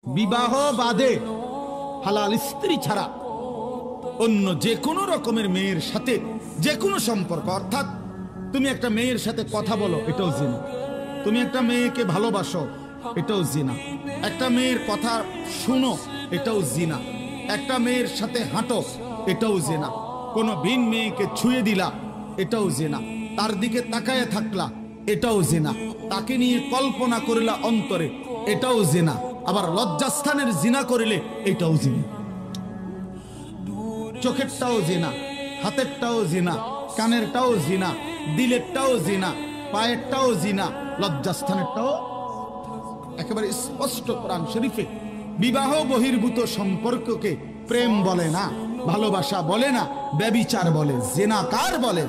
বিবাহ বাদে হালাল স্ত্রী ছাড়া অন্য যে কোনো রকমের মেয়ের সাথে যে কোনো সম্পর্ক, অর্থাৎ তুমি একটা মেয়ের সাথে কথা বলো, এটাও জিনা। তুমি একটা মেয়েকে ভালোবাসো, এটাও জিনা। একটা মেয়ের কথা শুনো, এটাও জিনা। একটা মেয়ের সাথে হাঁটো, এটাও জিনা। কোনো ভিন মেয়েকে ছুঁয়ে দিলা, এটাও জিনা। তার দিকে তাকায় থাকলা, এটাও জিনা। তাকে নিয়ে কল্পনা করিলা অন্তরে, এটাও জিনা। আবার লজ্জাস্থানের জিনা করিলে এটাও জিনা। চোখেরটাও জিনা, হাতেরটাও জিনা, কানেরটাও জিনা, দিলেরটাও জিনা, পায়েরটাও জিনা, লজ্জাস্থানেরটাও। একেবারে স্পষ্ট কোরআন শরীফে বিবাহ বহির্ভূত সম্পর্ককে প্রেম বলে না, ভালোবাসা বলে না, ব্যভিচার বলে, জিনাকার বলে।